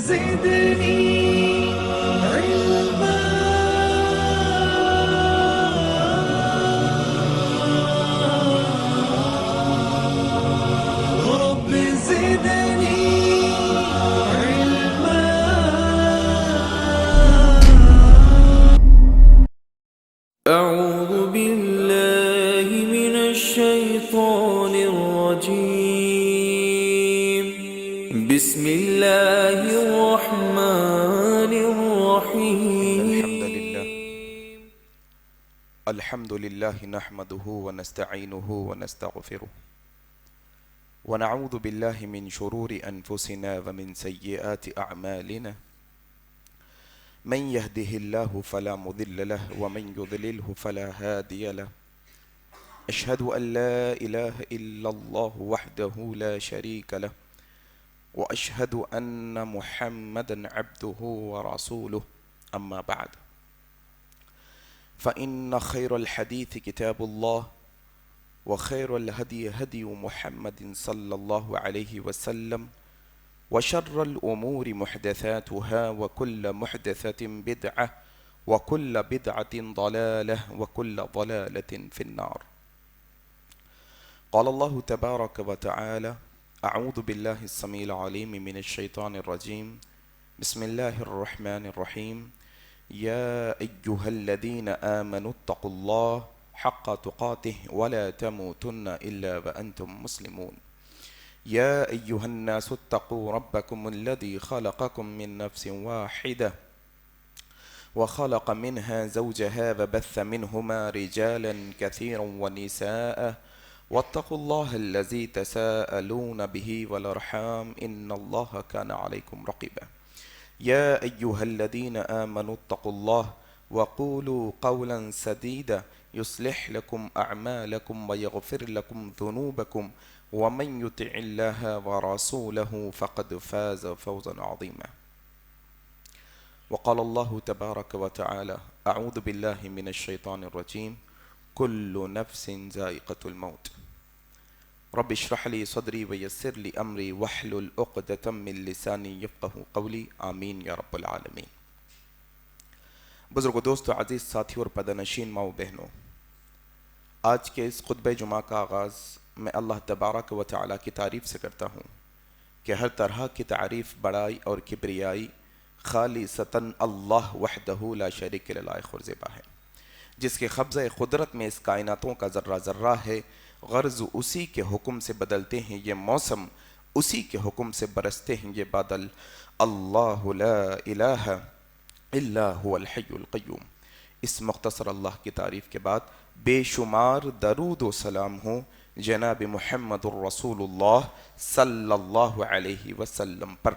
زدني علما رب زدني علما. أعوذ بالله من الشيطان الرجيم. بسم الله الرحمن الرحيم. الحمد لله نحمده ونستعينه ونستغفره ونعوذ بالله من شرور أنفسنا ومن سيئات أعمالنا. من يهده الله فلا مضل له ومن يضلله فلا هادي له. أشهد أن لا إله إلا الله وحده لا شريك له وأشهد أن محمدا عبده ورسوله. أما بعد فإن خير الحديث كتاب الله وخير الهدي هدي محمد صلى الله عليه وسلم وشر الأمور محدثاتها وكل محدثة بدعة وكل بدعة ضلالة وكل ضلالة في النار. قال الله تبارك وتعالى: أعوذ بالله السميع العليم من الشيطان الرجيم. بسم الله الرحمن الرحيم. يا أيها الذين آمنوا اتقوا الله حق تقاته ولا تموتن إلا وأنتم مسلمون. يا أيها الناس اتقوا ربكم الذي خلقكم من نفس واحدة وخلق منها زوجها وبث منهما رجالا كثيرا ونساء واتقوا الله الذي تساءلون به والأرحام إن الله كان عليكم رقيبا. يا أيها الذين آمنوا اتقوا الله وقولوا قولا سديدا يصلح لكم أعمالكم ويغفر لكم ذنوبكم ومن يطع الله ورسوله فقد فاز فوزا عظيما. وقال الله تبارك وتعالى: أعوذ بالله من الشيطان الرجيم. كل نفس ذائقة الموت. رب اشرح لي صدري ويسر لي أمري واحلل عقدة من لساني يفقهوا قولي. آمین یا رب العالمین. بزرگ دوستو، عزیز ساتھی اور پدنشین ماؤ بہنوں، آج کے اس خطبہ جمعہ کا آغاز میں اللہ تبارک و تعالیٰ کی تعریف سے کرتا ہوں کہ ہر طرح کی تعریف، بڑائی اور کبریائی خالصتاً اللہ وحدہ لا شریک لہ لائق اور زیبا ہے، جس کے قبضہ قدرت میں اس کائناتوں کا ذرہ ذرہ ہے. غرض اسی کے حکم سے بدلتے ہیں یہ موسم، اسی کے حکم سے برستے ہیں یہ بادل. اللہ لا الہ الا هو الحی القیوم. اس مختصر اللہ کی تعریف کے بعد بے شمار درود و سلام ہوں جناب محمد الرسول اللہ صلی اللہ علیہ وسلم پر.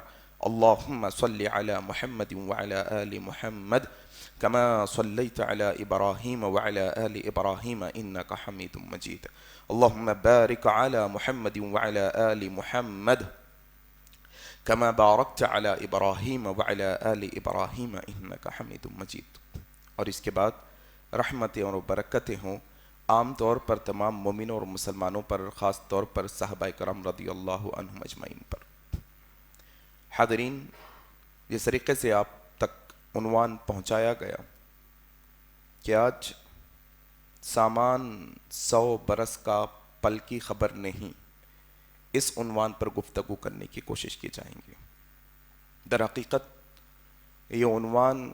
اللہم صلی علی محمد وعلی آل محمد کما صلیت علی ابراہیم وعلی آل ابراہیم انک حمید مجید. اللہم بارک علی محمد وعلی آل محمد کما بارکت علی ابراہیم وعلی آل ابراہیم انک حمید مجید. اور اس کے بعد رحمتیں اور برکتیں ہوں عام طور پر تمام مومنوں اور مسلمانوں پر، خاص طور پر صحابہ کرام رضی اللہ عنہم اجمعین پر. حاضرین، جس طریقے سے آپ تک عنوان پہنچایا گیا کہ آج سامان 100 برس کا پل کی خبر نہیں، اس عنوان پر گفتگو کرنے کی کوشش کی جائیں گے. در حقیقت یہ عنوان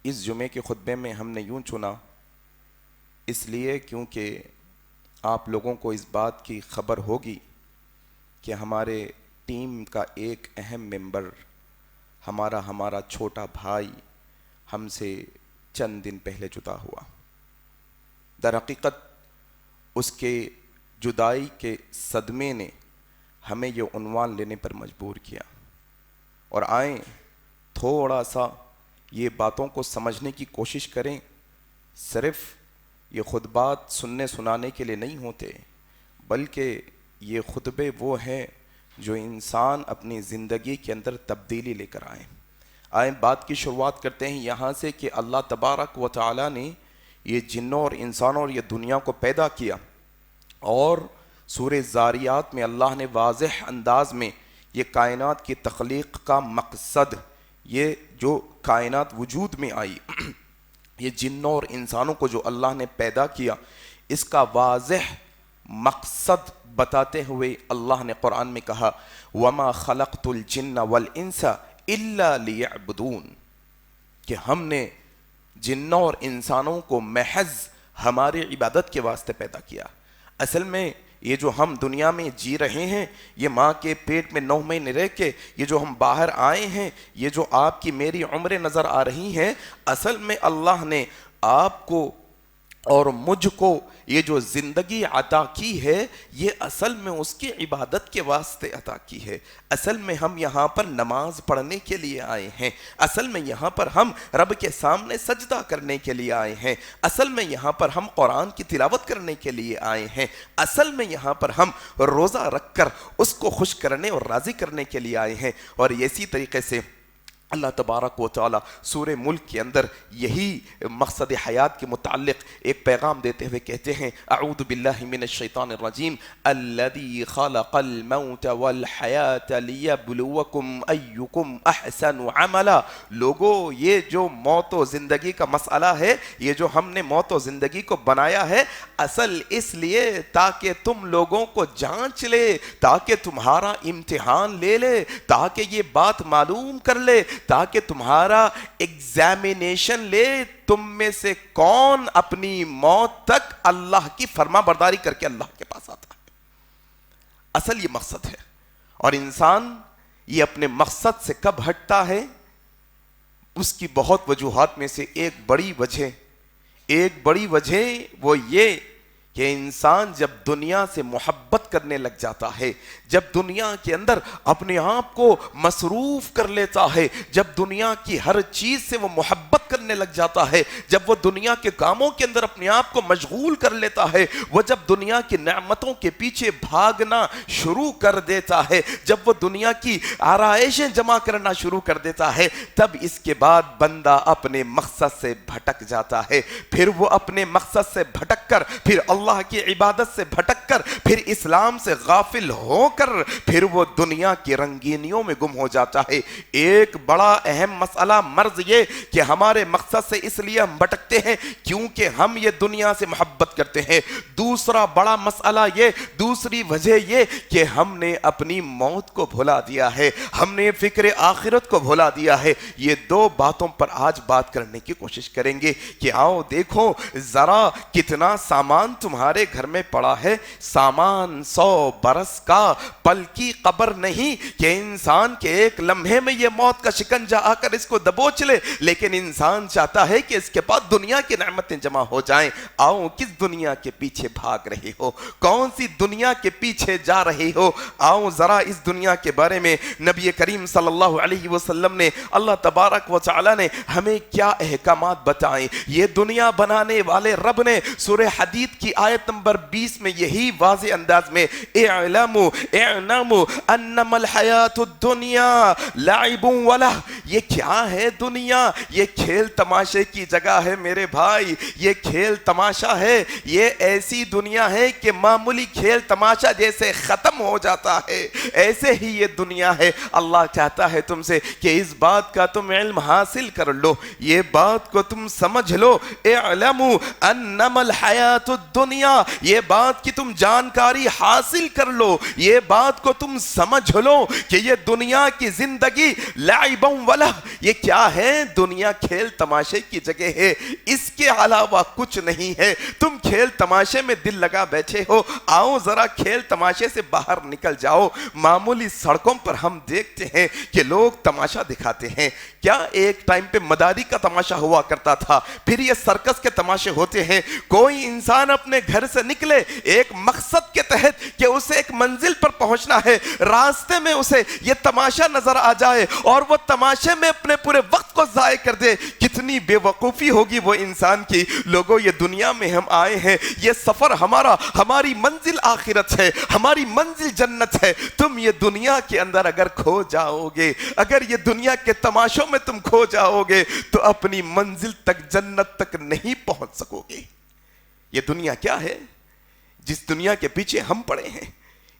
اس جمعے کے خطبے میں ہم نے یوں چنا اس لیے کیونکہ آپ لوگوں کو اس بات کی خبر ہوگی کہ ہمارے ٹیم کا ایک اہم ممبر، ہمارا چھوٹا بھائی ہم سے چند دن پہلے جدا ہوا. در حقیقت اس کے جدائی کے صدمے نے ہمیں یہ عنوان لینے پر مجبور کیا. اور آئیں تھوڑا سا یہ باتوں کو سمجھنے کی کوشش کریں. صرف یہ خطبات سننے سنانے کے لیے نہیں ہوتے، بلکہ یہ خطبے وہ ہیں جو انسان اپنی زندگی کے اندر تبدیلی لے کر آئیں. بات کی شروعات کرتے ہیں یہاں سے کہ اللہ تبارک و تعالیٰ نے یہ جنوں اور انسانوں اور یہ دنیا کو پیدا کیا، اور سورہ زاریات میں اللہ نے واضح انداز میں یہ کائنات کی تخلیق کا مقصد، یہ جو کائنات وجود میں آئی، یہ جنوں اور انسانوں کو جو اللہ نے پیدا کیا، اس کا واضح مقصد بتاتے ہوئے اللہ نے قرآن میں کہا وَمَا خَلَقْتُ الْجِنَّ وَالْإِنسَ إِلَّا لِيَعْبُدُونَ، کہ ہم نے جنوں اور انسانوں کو محض ہماری عبادت کے واسطے پیدا کیا۔ اصل میں یہ جو ہم دنیا میں جی رہے ہیں، یہ ماں کے پیٹ میں 9 مہینے رہ کے یہ جو ہم باہر آئے ہیں، یہ جو آپ کی میری عمریں نظر آ رہی ہیں، اصل میں اللہ نے آپ کو اور مجھ کو یہ جو زندگی عطا کی ہے، یہ اصل میں اس کی عبادت کے واسطے عطا کی ہے۔ اصل میں ہم یہاں پر نماز پڑھنے کے لیے آئے ہیں، اصل میں یہاں پر ہم رب کے سامنے سجدہ کرنے کے لیے آئے ہیں، اصل میں یہاں پر ہم قرآن کی تلاوت کرنے کے لیے آئے ہیں، اصل میں یہاں پر ہم روزہ رکھ کر اس کو خوش کرنے اور راضی کرنے کے لیے آئے ہیں۔ اور اسی طریقے سے اللہ تبارک و تعالی سورہ ملک کے اندر یہی مقصد حیات کے متعلق ایک پیغام دیتے ہوئے کہتے ہیں اعوذ باللہ من الشیطان الرجیم الذی خلق الموت والحیات لیبلوکم ایکم احسن عملا۔ لوگو، یہ جو موت و زندگی کا مسئلہ ہے، یہ جو ہم نے موت و زندگی کو بنایا ہے، اصل اس لیے تاکہ تم لوگوں کو جانچ لے، تاکہ تمہارا امتحان لے لے، تاکہ یہ بات معلوم کر لے، تاکہ تمہارا ایگزامینیشن لے تم میں سے کون اپنی موت تک اللہ کی فرما برداری کر کے اللہ کے پاس آتا ہے۔ اصل یہ مقصد ہے، اور انسان یہ اپنے مقصد سے کب ہٹتا ہے؟ اس کی بہت وجوہات میں سے ایک بڑی وجہ وہ یہ کہ انسان جب دنیا سے محبت کرنے لگ جاتا ہے، جب دنیا کے اندر اپنے آپ کو مصروف کر لیتا ہے، جب دنیا کی ہر چیز سے وہ محبت کرنے لگ جاتا ہے، جب وہ دنیا کے کاموں کے اندر اپنے آپ کو مشغول کر لیتا ہے، وہ جب دنیا کی نعمتوں کے پیچھے بھاگنا شروع کر دیتا ہے، جب وہ دنیا کی آرائشیں جمع کرنا شروع کر دیتا ہے، تب اس کے بعد بندہ اپنے مقصد سے بھٹک جاتا ہے۔ پھر وہ اپنے مقصد سے بھٹک کر، پھر اللہ کی عبادت سے بھٹک کر، پھر اسلام سے غافل ہو کر، پھر وہ دنیا کی رنگینیوں میں گم ہو جاتا ہے۔ ایک بڑا اہم مسئلہ مرض یہ کہ ہمارے مقصد سے اس لیے ہم بھٹکتے ہیں کیونکہ ہم یہ دنیا سے محبت کرتے ہیں۔ دوسرا بڑا مسئلہ یہ، دوسری وجہ یہ کہ ہم نے اپنی موت کو بھلا دیا ہے، ہم نے فکر آخرت کو بھلا دیا ہے۔ یہ دو باتوں پر آج بات کرنے کی کوشش کریں گے کہ آؤ دیکھو ذرا کتنا سامان تمہارے گھر میں پڑا ہے۔ سامان 100 برس کا، پل کی قبر نہیں کہ انسان کے ایک لمحے میں یہ موت کا شکنجہ آ کر اس کو دبوچ لے، لیکن انسان چاہتا ہے کہ اس کے پاس دنیا کی نعمتیں جمع ہو جائیں۔ آؤ، کس دنیا کے پیچھے بھاگ رہے ہو؟ کون سی دنیا کے پیچھے جا رہے ہو؟ آؤ ذرا اس دنیا کے بارے میں نبی کریم صلی اللہ علیہ وسلم نے، اللہ تبارک و تعالی نے ہمیں کیا احکامات بتائیں۔ یہ دنیا بنانے والے رب نے سورہ حدید کی آیت نمبر 20 میں یہی واضح انداز میں اعلموا انما الحیات الدنیا لعب ولہ، یہ کیا ہے دنیا؟ یہ کھیل تماشے کی جگہ ہے میرے بھائی، یہ کھیل تماشا ہے۔ یہ ایسی دنیا ہے کہ معمولی کھیل تماشا جیسے ختم ہو جاتا ہے، ایسے ہی یہ دنیا ہے۔ اللہ چاہتا ہے تم سے کہ اس بات کا تم علم حاصل کر لو، یہ بات کو تم سمجھ لو۔ اعلموا انما الحیات الدنیا، یہ بات کی تم جانکاری حاصل کر لو، یہ بات کو تم سمجھ لو کہ یہ دنیا کی زندگی لعب ولہ، یہ کیا ہے؟ دنیا کھیل تماشے کی جگہ ہے، اس کے علاوہ کچھ نہیں ہے۔ تم کھیل تماشے میں دل لگا بیٹھے ہو، آؤ ذرا کھیل تماشے سے باہر نکل جاؤ۔ معمولی سڑکوں پر ہم دیکھتے ہیں کہ لوگ تماشا دکھاتے ہیں۔ کیا ایک ٹائم پہ مداری کا تماشا ہوا کرتا تھا، پھر یہ سرکس کے تماشے ہوتے ہیں۔ کوئی انسان اپنے گھر سے نکلے ایک مقصد کے تحت کہ اسے ایک منزل پر پہنچنا ہے، راستے میں اسے یہ تماشا نظر آ جائے اور وہ تماشے میں اپنے پورے وقت کو ضائع کر دے، کتنی بے وقوفی ہوگی وہ انسان کی۔ لوگوں، یہ دنیا میں ہم آئے ہیں، یہ سفر ہماری منزل آخرت ہے، ہماری منزل جنت ہے۔ تم یہ دنیا کے اندر اگر کھو جاؤ گے، اگر یہ دنیا کے تماشوں میں تم کھو جاؤ گے تو اپنی منزل تک، جنت تک نہیں پہنچ سکو گے۔ یہ دنیا کیا ہے جس دنیا کے پیچھے ہم پڑے ہیں؟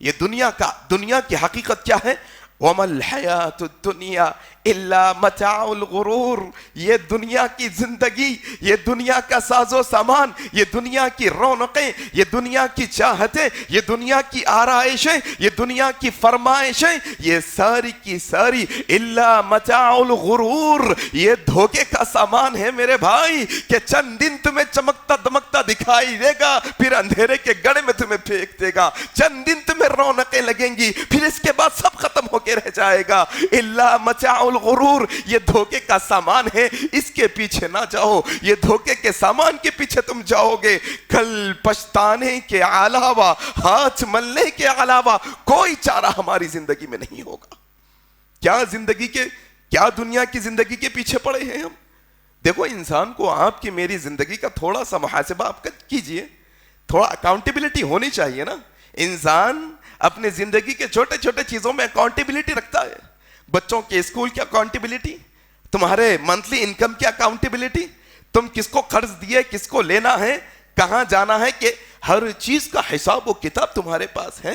یہ دنیا کی حقیقت کیا ہے؟ وَمَا الْحَيَاةُ الدُّنْيَا إِلَّا مَتَاعُ الْغُرُورِ، یہ دنیا کی زندگی، یہ دنیا کا ساز و سامان، یہ دنیا کی رونقیں، یہ دنیا کی چاہتیں، یہ دنیا کی آرائشیں، یہ دنیا کی فرمائشیں، یہ ساری کی ساری إِلَّا مَتَاعُ الْغُرُورِ، یہ دھوکے کا سامان ہے میرے بھائی، کہ چند دن تمہیں چمکتا دمکتا دکھائی دے گا، پھر اندھیرے کے گڑھے میں تمہیں پھینک دے گا، چند دن تمہیں رونقیں لگیں گی، پھر اس کے بعد سب ختم ہو کے رہ جائے گا۔ إِلَّا مَتَاعُ الغرور، یہ دھوکے کا سامان ہے، اس کے پیچھے نہ جاؤ، یہ دھوکے کے سامان کے پیچھے تم جاؤ گے، کل پچھتانے کے علاوہ، ہاتھ ملنے کے علاوہ کوئی چارہ ہماری زندگی میں نہیں ہوگا۔ کیا دنیا کی زندگی کے پیچھے پڑے ہیں ہم؟ دیکھو، انسان کو آپ کی میری زندگی کا تھوڑا سا محاسبہ آپ کیجئے، تھوڑا اکاؤنٹیبلٹی ہونی چاہیے نا۔ انسان اپنے زندگی کے چھوٹے چھوٹے چیزوں میں اکاؤنٹیبلٹی رکھتا ہے، بچوں کے اسکول کی اکاؤنٹیبلٹی، تمہارے منتھلی انکم کی اکاؤنٹیبلٹی، تم کس کو قرض دیے، کس کو لینا ہے، کہاں جانا ہے، کہ ہر چیز کا حساب و کتاب تمہارے پاس ہے۔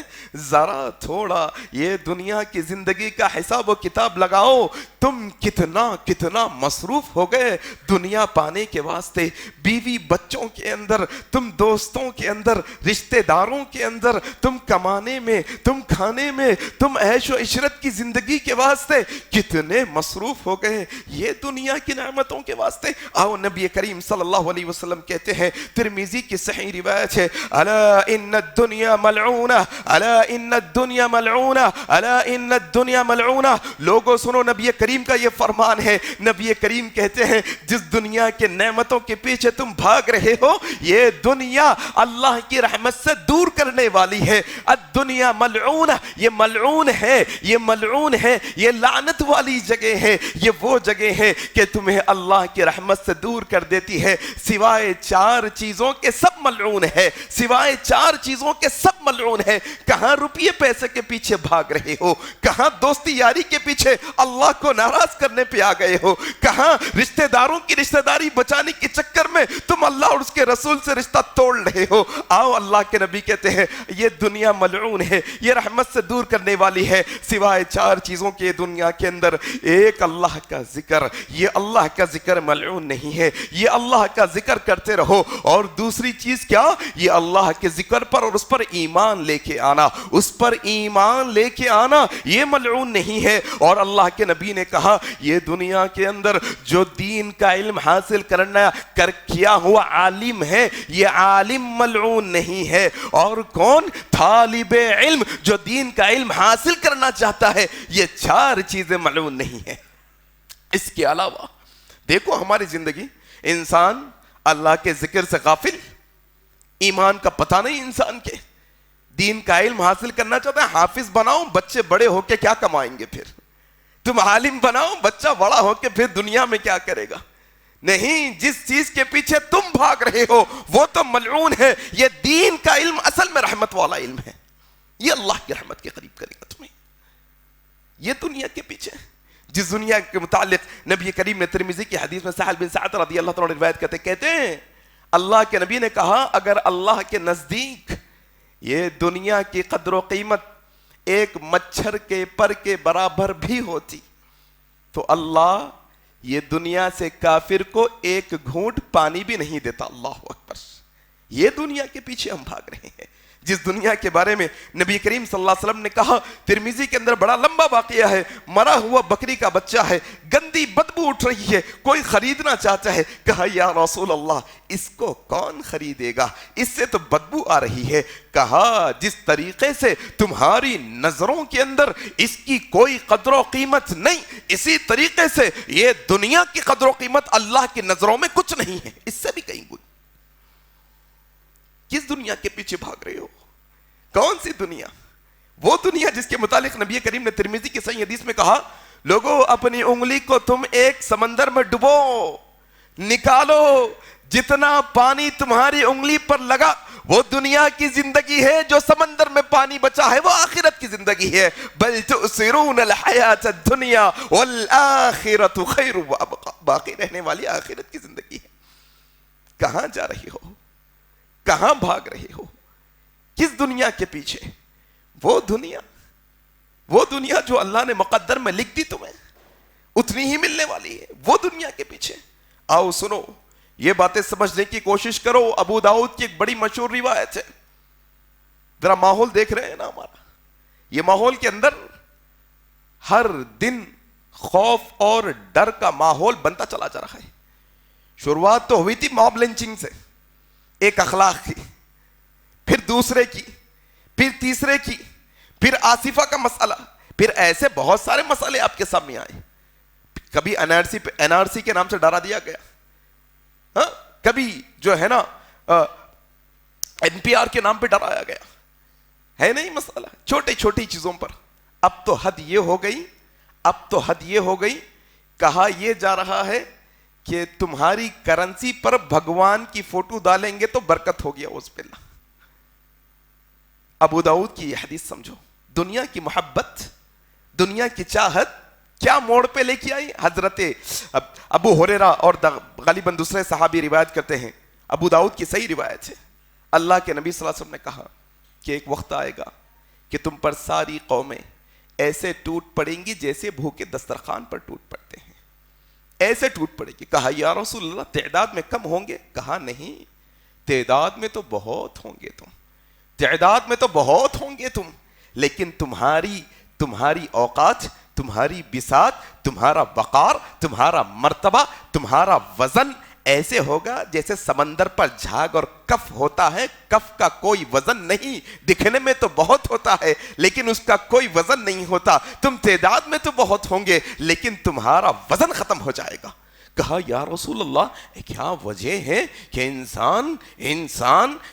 ذرا تھوڑا یہ دنیا کی زندگی کا حساب و کتاب لگاؤ، تم کتنا مصروف ہو گئے دنیا پانے کے واسطے، بیوی بچوں کے اندر، تم دوستوں کے اندر، رشتہ داروں کے اندر، تم کمانے میں، تم کھانے میں، تم عیش و عشرت کی زندگی کے واسطے کتنے مصروف ہو گئے یہ دنیا کی نعمتوں کے واسطے۔ آؤ نبی کریم صلی اللہ علیہ وسلم کہتے ہیں، ترمذی کی صحیح روایت ہے، الا ان الدنیا ملعونہ، الا ان الدنیا ملعونہ، الا ان الدنیا ملعونہ۔ لوگوں سنو، نبی کریم کا یہ فرمان ہے۔ نبی کریم کہتے ہیں، جس دنیا کے نعمتوں کے پیچھے تم بھاگ رہے ہو، یہ دنیا اللہ کی رحمت سے دور کرنے والی ہے۔ الدنیا ملعونہ، یہ ملعون ہے، یہ ملعون ہے، یہ لعنت والی جگہ ہے، یہ وہ جگہ ہے کہ تمہیں اللہ کی رحمت سے دور کر دیتی ہے۔ سوائے چار چیزوں کے سب ملعون ہے، سوائے چار چیزوں کے سب ملعون ہے۔ کہاں روپیے پیسے کے پیچھے بھاگ رہے ہو، کہاں دوستی یاری کے پیچھے اللہ کو ناراض کرنے پہ آ گئے ہو، کہاں رشتہ داروں کی رشتہ داری بچانے کے چکر میں تم اللہ اور اس کے رسول سے رشتہ توڑ رہے ہو۔ آؤ، اللہ کے نبی کہتے ہیں یہ دنیا ملعون ہے، یہ رحمت سے دور کرنے والی ہے۔ سوائے چار چیزوں کے دنیا کے اندر، ایک اللہ کا ذکر، یہ اللہ کا ذکر ملعون نہیں ہے، یہ اللہ کا ذکر کرتے رہو۔ اور دوسری چیز کیا؟ یہ اللہ کے ذکر پر اور اس پر ایمان لے کے آنا، اس پر ایمان لے کے آنا، یہ ملعون نہیں ہے۔ اور اللہ کے نبی نے کہا، یہ دنیا کے اندر جو دین کا علم حاصل کیا ہوا عالم ہے، یہ عالم ملعون نہیں ہے۔ اور کون؟ طالب علم، جو دین کا علم حاصل کرنا چاہتا ہے۔ یہ چار چیزیں ملعون نہیں ہیں۔ اس کے علاوہ دیکھو ہماری زندگی، انسان اللہ کے ذکر سے غافل، ایمان کا پتہ نہیں انسان کے، دین کا علم حاصل کرنا چاہتا ہے، حافظ بناؤ، بچے بڑے ہو کے کیا کمائیں گے؟ پھر تم عالم بناؤ، بچہ بڑا ہو کے پھر دنیا میں کیا کرے گا؟ نہیں، جس چیز کے پیچھے تم بھاگ رہے ہو وہ تو ملعون ہے۔ یہ دین کا علم اصل میں رحمت والا علم ہے، یہ اللہ کی رحمت کے قریب کرے گا تمہیں۔ یہ دنیا کے پیچھے، جس دنیا کے متعلق نبی کریم نے ترمذی کی حدیث میں سہل بن سعد رضی اللہ تعالیٰ روایت کہتے ہیں، اللہ کے نبی نے کہا، اگر اللہ کے نزدیک یہ دنیا کی قدر و قیمت ایک مچھر کے پر کے برابر بھی ہوتی تو اللہ یہ دنیا سے کافر کو ایک گھونٹ پانی بھی نہیں دیتا۔ اللہ اکبر۔ یہ دنیا کے پیچھے ہم بھاگ رہے ہیں، جس دنیا کے بارے میں نبی کریم صلی اللہ علیہ وسلم نے کہا، ترمذی کے اندر بڑا لمبا واقعہ ہے، مرا ہوا بکری کا بچہ ہے، گندی بدبو اٹھ رہی ہے، کوئی خریدنا چاہتا ہے، کہا یا رسول اللہ اس کو کون خریدے گا، اس سے تو بدبو آ رہی ہے۔ کہا جس طریقے سے تمہاری نظروں کے اندر اس کی کوئی قدر و قیمت نہیں، اسی طریقے سے یہ دنیا کی قدر و قیمت اللہ کی نظروں میں کچھ نہیں ہے، اس سے بھی کہیں گے۔ کس دنیا کے پیچھے بھاگ رہے ہو؟ کون سی دنیا؟ وہ دنیا جس کے متعلق نبی کریم نے ترمذی کی صحیح حدیث میں کہا، لوگوں اپنی انگلی کو تم ایک سمندر میں ڈبو، نکالو، جتنا پانی تمہاری انگلی پر لگا وہ دنیا کی زندگی ہے، جو سمندر میں پانی بچا ہے وہ آخرت کی زندگی ہے۔ بل تؤثرون الحیات الدنیا والآخرۃ خیر وابقیٰ، باقی رہنے والی آخرت کی زندگی ہے۔ کہاں جا رہی ہو؟ کہاں بھاگ رہے ہو؟ کس دنیا کے پیچھے؟ وہ دنیا وہ دنیا جو اللہ نے مقدر میں لکھ دی تمہیں اتنی ہی ملنے والی ہے، وہ دنیا کے پیچھے۔ آؤ سنو، یہ باتیں سمجھنے کی کوشش کرو۔ ابو داؤد کی ایک بڑی مشہور روایت ہے، ذرا ماحول دیکھ رہے ہیں نا ہمارا، یہ ماحول کے اندر ہر دن خوف اور ڈر کا ماحول بنتا چلا جا رہا ہے۔ شروعات تو ہوئی تھی موب لنچنگ سے، ایک اخلاق کی، پھر دوسرے کی، پھر تیسرے کی، پھر آصفہ کا مسئلہ، پھر ایسے بہت سارے مسئلے آپ کے سامنے آئے۔ کبھی این آر سی کے نام سے ڈرا دیا گیا، ہاں کبھی جو ہے نا این پی آر کے نام پہ ڈرایا گیا، ہے نہیں مسئلہ چھوٹی چھوٹی چیزوں پر۔ اب تو حد یہ ہو گئی، کہا یہ جا رہا ہے کہ تمہاری کرنسی پر بھگوان کی فوٹو ڈالیں گے تو برکت ہوگی، اعوذ باللہ۔ ابو داؤد کی یہ حدیث سمجھو، دنیا کی محبت، دنیا کی چاہت کیا موڑ پہ لے کے آئی۔ حضرت ابو ہریرہ اور غالباً دوسرے صحابی روایت کرتے ہیں، ابو داؤد کی صحیح روایت ہے، اللہ کے نبی صلی اللہ علیہ وسلم نے کہا کہ ایک وقت آئے گا کہ تم پر ساری قومیں ایسے ٹوٹ پڑیں گی جیسے بھوکے دسترخوان پر ٹوٹ پڑتے ہیں، ایسے ٹوٹ پڑے گی۔ کہا یا رسول اللہ تعداد میں کم ہوں گے؟ کہا نہیں، تعداد میں تو بہت ہوں گے تم، تعداد میں تو بہت ہوں گے تم، لیکن تمہاری اوقات، تمہاری بساط، تمہارا وقار، تمہارا مرتبہ، تمہارا وزن ایسے ہوگا جیسے سمندر پر جھاگ اور کف ہوتا ہے، کف کا کوئی وزن نہیں، دکھنے میں تو بہت ہوتا ہے لیکن اس کا کوئی وزن نہیں ہوتا۔ تم تعداد میں تو بہت ہوں گے لیکن تمہارا وزن ختم ہو جائے گا۔ کہا یا رسول اللہ کیا وجہ ہے کہ انسان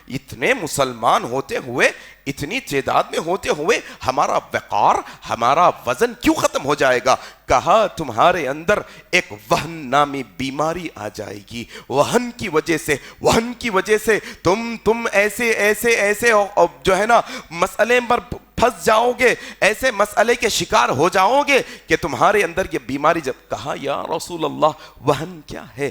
اتنے مسلمان ہوتے ہوئے، اتنی تعداد میں ہوتے ہوئے ہمارا وقار، ہمارا وزن کیوں ختم ہو جائے گا؟ کہا تمہارے اندر ایک وہن نامی بیماری آ جائے گی، وہن کی وجہ سے تم ایسے جو ہے نا مسئلے پر پھنس جاؤ گے، ایسے مسئلے کے شکار ہو جاؤ گے کہ تمہارے اندر یہ بیماری جب۔ کہا یا رسول اللہ وہن کیا ہے؟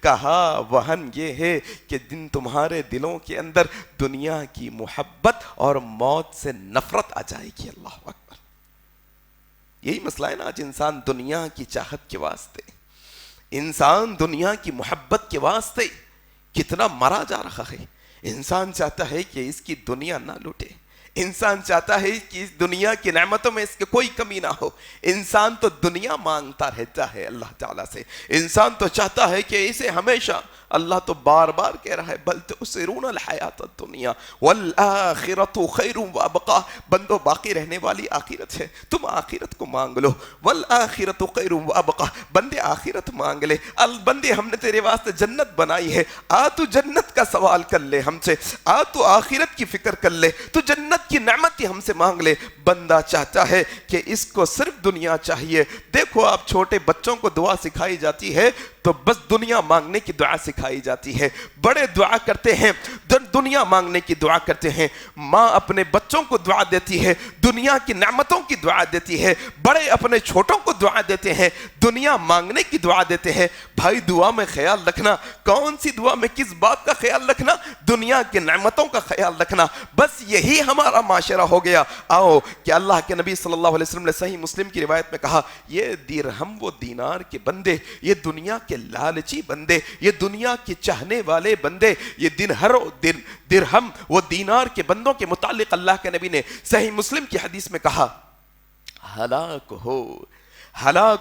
کہا وہن یہ ہے کہ تمہارے دلوں کے اندر دنیا کی محبت اور موت سے نفرت آ جائے گی۔ اللہ اکبر، یہی مسئلہ ہے نا آج انسان دنیا کی چاہت کے واسطے، انسان دنیا کی محبت کے واسطے کتنا مرا جا رہا ہے۔ انسان چاہتا ہے کہ اس کی دنیا نہ لوٹے، انسان چاہتا ہے کہ اس دنیا کی نعمتوں میں اس کے کوئی کمی نہ ہو۔ انسان تو دنیا مانگتا رہتا ہے اللہ تعالیٰ سے، انسان تو چاہتا ہے کہ اسے ہمیشہ، اللہ تو بار بار کہہ رہا ہے بل تؤثرون الحیات الدنیا والآخرۃ خیر وابقیٰ، بندو باقی رہنے والی آخرت ہے، تم آخرت کو مانگ لو۔ والآخرۃ خیر وابقیٰ، بندے آخرت مانگ لے، بندے ہم نے تیرے واسطے جنت بنائی ہے، آ تو جنت کا سوال کر لے ہم سے، آ تو آخرت کی فکر کر لے، تو جنت کی نعمت ہی ہم سے مانگ لے۔ بندہ چاہتا ہے کہ اس کو صرف دنیا چاہیے۔ دیکھو آپ چھوٹے بچوں کو دعا سکھائی جاتی ہے تو بس دنیا مانگنے کی دعا سکھائی جاتی ہے، بڑے دعا کرتے ہیں، دنیا مانگنے کی دعا کرتے ہیں، ماں اپنے بچوں کو دعا دیتی ہے، دنیا کی نعمتوں کی دعا دیتی ہے، بڑے اپنے چھوٹوں کو دعا دیتے ہیں، دنیا مانگنے کی دعا دیتے ہیں۔ بھائی دعا میں خیال رکھنا، کون سی دعا میں کس بات کا خیال رکھنا؟ دنیا کی نعمتوں کا خیال رکھنا، بس یہی ہمارا معاشرہ ہو گیا۔ آؤ کہ اللہ کے نبی صلی اللہ علیہ وسلم نے صحیح مسلم کی روایت میں کہا، یہ درہم و دینار کے بندے، یہ دنیا کے لالچی بندے، یہ دنیا کی چاہنے والے بندے، یہ درہم و دینار کے بندوں کے متعلق اللہ کے نبی نے صحیح مسلم کی حدیث میں کہا، ہلاک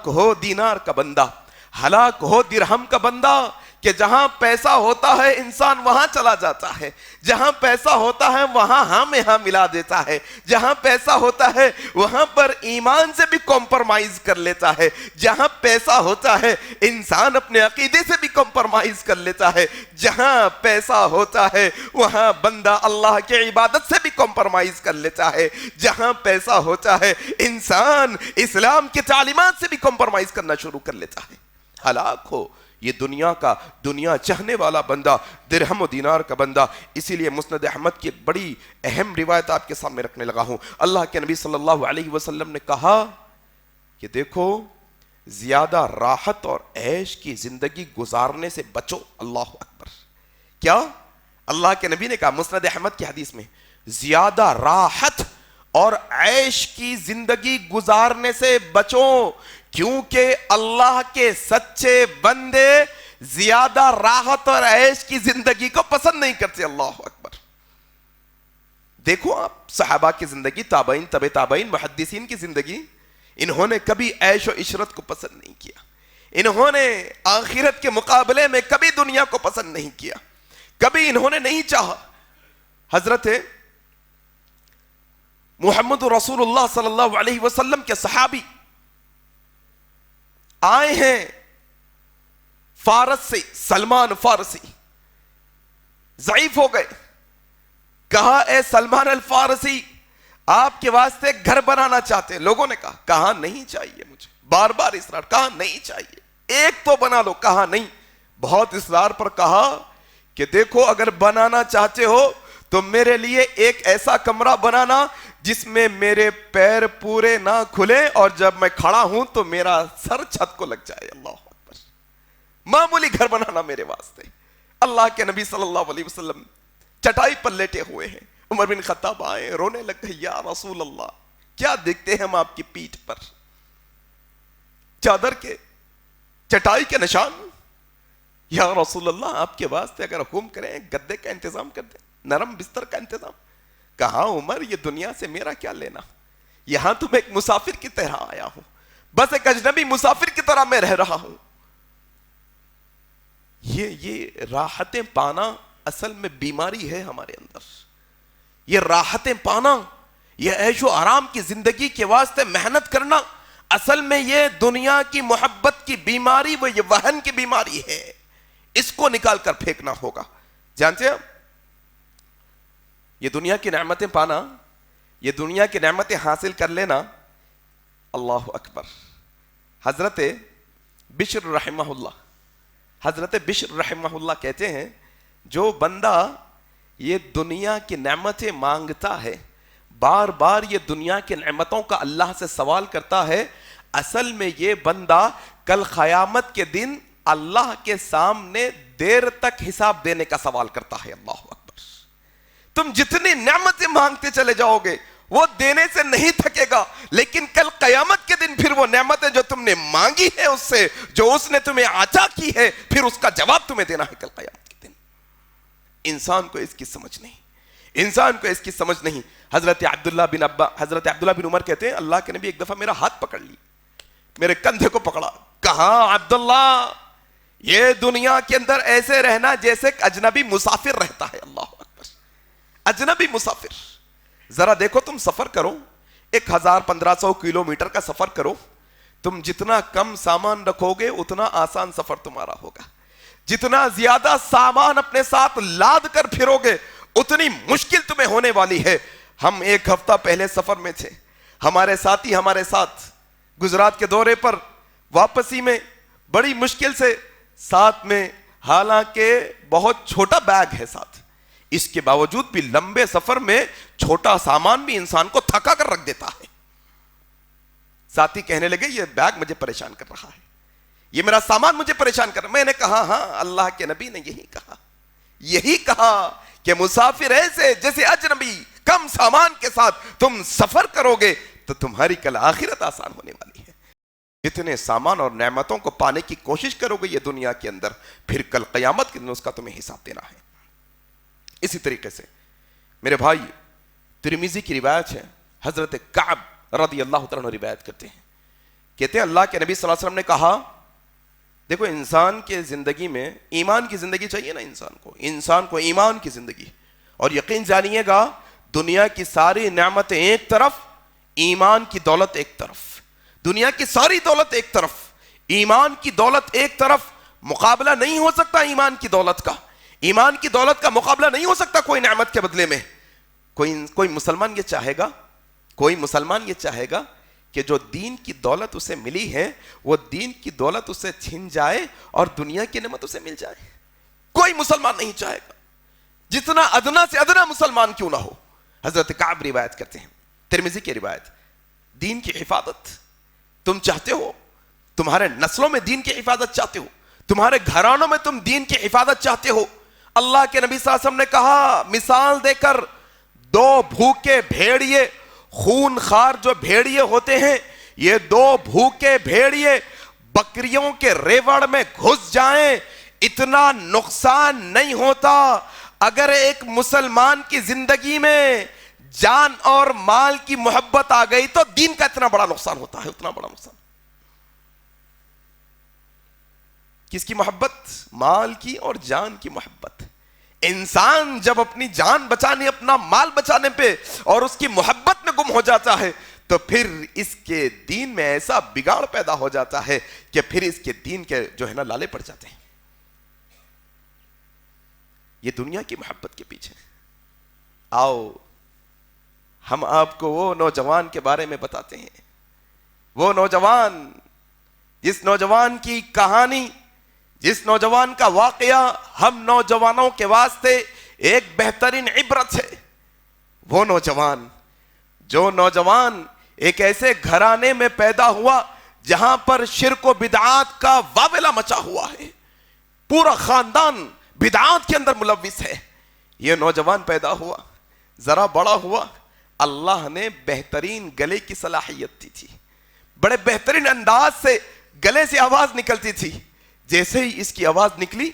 ہو دینار کا بندہ، ہلاک ہو درہم کا بندہ، کہ جہاں پیسہ ہوتا ہے انسان وہاں چلا جاتا ہے، جہاں پیسہ ہوتا ہے وہاں ہاں میں ہاں ملا دیتا ہے، جہاں پیسہ ہوتا ہے وہاں پر ایمان سے بھی کمپرمائز کر لیتا ہے، جہاں پیسہ ہوتا ہے انسان اپنے عقیدے سے بھی کمپرمائز کر لیتا ہے، جہاں پیسہ ہوتا ہے وہاں بندہ اللہ کے عبادت سے بھی کمپرمائز کر لیتا ہے، جہاں پیسہ ہوتا ہے انسان اسلام کے تعلیمات سے بھی کمپرمائز کرنا شروع کر لیتا ہے۔ ہلاک ہو یہ دنیا چاہنے والا بندہ، درہم و دینار کا بندہ۔ اسی لیے مسند احمد کی بڑی اہم روایت آپ کے سامنے رکھنے لگا ہوں۔ اللہ کے نبی صلی اللہ علیہ وسلم نے کہا کہ دیکھو زیادہ راحت اور عیش کی زندگی گزارنے سے بچو۔ اللہ اکبر، کیا اللہ کے نبی نے کہا مسند احمد کی حدیث میں، زیادہ راحت اور عیش کی زندگی گزارنے سے بچو، کیونکہ اللہ کے سچے بندے زیادہ راحت اور عیش کی زندگی کو پسند نہیں کرتے۔ اللہ اکبر۔ دیکھو آپ صحابہ کی زندگی، تابعین، تبع تابعین، محدثین کی زندگی، انہوں نے کبھی عیش و عشرت کو پسند نہیں کیا، انہوں نے آخرت کے مقابلے میں کبھی دنیا کو پسند نہیں کیا، کبھی انہوں نے نہیں چاہا۔ حضرت محمد رسول اللہ صلی اللہ علیہ وسلم کے صحابی آئے ہیں فارس سے، سلمان فارسی، ضعیف ہو گئے، کہا اے سلمان الفارسی آپ کے واسطے گھر بنانا چاہتے ہیں۔ لوگوں نے کہا نہیں چاہیے مجھے، بار بار اصرار، کہا نہیں چاہیے، ایک تو بنا لو، کہا نہیں، بہت اصرار پر کہا کہ دیکھو اگر بنانا چاہتے ہو تو میرے لیے ایک ایسا کمرہ بنانا جس میں میرے پیر پورے نہ کھلے اور جب میں کھڑا ہوں تو میرا سر چھت کو لگ جائے۔ اللہ اکبر۔ معمولی گھر بنانا میرے واسطے۔ اللہ کے نبی صلی اللہ علیہ وسلم چٹائی پر لیٹے ہوئے ہیں، عمر بن خطاب آئے، رونے لگ گئے، یا رسول اللہ کیا دیکھتے ہیں ہم آپ کی پیٹھ پر؟ چادر کے، چٹائی کے نشان۔ یا رسول اللہ آپ کے واسطے اگر حکم کریں گدے کا انتظام کر دیں، نرم بستر کا انتظام۔ کہا عمر یہ دنیا سے میرا کیا لینا، یہاں تو میں ایک مسافر کی طرح آیا ہوں، بس ایک اجنبی مسافر کی طرح میں رہ رہا ہوں۔ یہ راحتیں پانا اصل میں بیماری ہے ہمارے اندر۔ یہ راحتیں پانا، یہ عیش و آرام کی زندگی کے واسطے محنت کرنا، اصل میں یہ دنیا کی محبت کی بیماری، وہ یہ وہن کی بیماری ہے، اس کو نکال کر پھینکنا ہوگا۔ جانتے ہیں یہ دنیا کی نعمتیں پانا، یہ دنیا کی نعمتیں حاصل کر لینا، اللہ اکبر۔ حضرت بشر رحمہ اللہ کہتے ہیں جو بندہ یہ دنیا کی نعمتیں مانگتا ہے، بار بار یہ دنیا کی نعمتوں کا اللہ سے سوال کرتا ہے، اصل میں یہ بندہ کل قیامت کے دن اللہ کے سامنے دیر تک حساب دینے کا سوال کرتا ہے۔ اللہ اکبر۔ تم جتنی نعمتیں مانگتے چلے جاؤ گے وہ دینے سے نہیں تھکے گا، لیکن کل قیامت کے دن پھر وہ نعمتیں جو تم نے مانگی ہے اس سے، جو اس نے تمہیں عطا کی ہے، پھر اس کا جواب تمہیں دینا ہے کل قیامت کے دن۔ انسان کو اس کی سمجھ نہیں۔ حضرت عبداللہ بن عمر کہتے ہیں اللہ کے نبی ایک دفعہ میرا ہاتھ پکڑ لی، میرے کندھے کو پکڑا، کہا عبداللہ یہ دنیا کے اندر ایسے رہنا جیسے ایک اجنبی مسافر رہتا ہے۔ اللہ اکبر۔ اجنبی مسافر، ذرا دیکھو تم سفر کرو، 1500 کلومیٹر کا سفر کرو، تم جتنا کم سامان رکھو گے اتنا آسان سفر تمہارا ہوگا، جتنا زیادہ سامان اپنے ساتھ لاد کر پھرو گے اتنی مشکل تمہیں ہونے والی ہے۔ ہم ایک ہفتہ پہلے سفر میں تھے، ہمارے ساتھی ہمارے ساتھ گجرات کے دورے پر واپسی میں بڑی مشکل سے ساتھ میں، حالانکہ بہت چھوٹا بیگ ہے ساتھ، اس کے باوجود بھی لمبے سفر میں چھوٹا سامان بھی انسان کو تھکا کر رکھ دیتا ہے۔ ساتھی کہنے لگے یہ بیگ مجھے پریشان کر رہا ہے، یہ میرا سامان مجھے پریشان کر رہا ہے۔ میں نے کہا ہاں اللہ کے نبی نے یہی کہا کہ مسافر ایسے جیسے اجنبی، کم سامان کے ساتھ تم سفر کرو گے تو تمہاری کل آخرت آسان ہونے والی ہے۔ جتنے سامان اور نعمتوں کو پانے کی کوشش کرو گے یہ دنیا کے اندر، پھر کل قیامت کے دن اس کا تمہیں حساب دینا ہے۔ اسی طریقے سے میرے بھائی ترمذی کی روایت ہے، حضرت کعب رضی اللہ تعالیٰ عنہ روایت کرتے ہیں، کہتے ہیں اللہ کے نبی صلی اللہ علیہ وسلم نے کہا دیکھو انسان کے زندگی میں ایمان کی زندگی چاہیے نا، انسان کو ایمان کی زندگی، اور یقین جانیے گا دنیا کی ساری نعمتیں ایک طرف، ایمان کی دولت ایک طرف، دنیا کی ساری دولت ایک طرف، ایمان کی دولت ایک طرف، مقابلہ نہیں ہو سکتا ایمان کی دولت کا، ایمان کی دولت کا مقابلہ نہیں ہو سکتا کوئی نعمت کے بدلے میں۔ کوئی مسلمان یہ چاہے گا کہ جو دین کی دولت اسے ملی ہے وہ دین کی دولت اسے چھن جائے اور دنیا کی نعمت اسے مل جائے؟ کوئی مسلمان نہیں چاہے گا، جتنا ادنا سے ادنا مسلمان کیوں نہ ہو۔ حضرت کعب روایت کرتے ہیں، ترمذی کی روایت، دین کی حفاظت تم چاہتے ہو، تمہارے نسلوں میں دین کی حفاظت چاہتے ہو، تمہارے گھرانوں میں تم دین کی حفاظت چاہتے ہو، اللہ کے نبی صلی اللہ علیہ وسلم نے کہا مثال دے کر، 2 بھوکے بھیڑیے خون خار جو بھیڑیے ہوتے ہیں، یہ دو بھوکے بھیڑیے بکریوں کے ریوڑ میں گھس جائیں اتنا نقصان نہیں ہوتا۔ اگر ایک مسلمان کی زندگی میں جان اور مال کی محبت آ گئی تو دین کا اتنا بڑا نقصان ہوتا ہے، اتنا بڑا نقصان۔ کس کی محبت؟ مال کی اور جان کی محبت۔ انسان جب اپنی جان بچانے، اپنا مال بچانے پہ اور اس کی محبت میں گم ہو جاتا ہے تو پھر اس کے دین میں ایسا بگاڑ پیدا ہو جاتا ہے کہ پھر اس کے دین کے جو ہے نا لالے پڑ جاتے ہیں۔ یہ دنیا کی محبت کے پیچھے۔ آؤ ہم آپ کو وہ نوجوان کے بارے میں بتاتے ہیں، وہ نوجوان جس نوجوان کی کہانی، جس نوجوان کا واقعہ ہم نوجوانوں کے واسطے ایک بہترین عبرت ہے۔ وہ نوجوان جو نوجوان ایک ایسے گھرانے میں پیدا ہوا جہاں پر شرک و بدعات کا واویلا مچا ہوا ہے، پورا خاندان بدعات کے اندر ملوث ہے۔ یہ نوجوان پیدا ہوا، ذرا بڑا ہوا، اللہ نے بہترین گلے کی صلاحیت دی تھی، بڑے بہترین انداز سے گلے سے آواز نکلتی تھی۔ جیسے ہی اس کی آواز نکلی،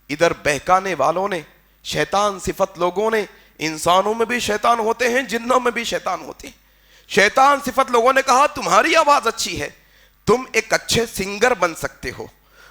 ادھر بہکانے والوں نے، شیطان صفت لوگوں نے، انسانوں میں بھی شیطان ہوتے ہیں، جنوں میں بھی شیطان ہوتے ہیں، شیطان صفت لوگوں نے کہا تمہاری آواز اچھی ہے، تم ایک اچھے سنگر بن سکتے ہو۔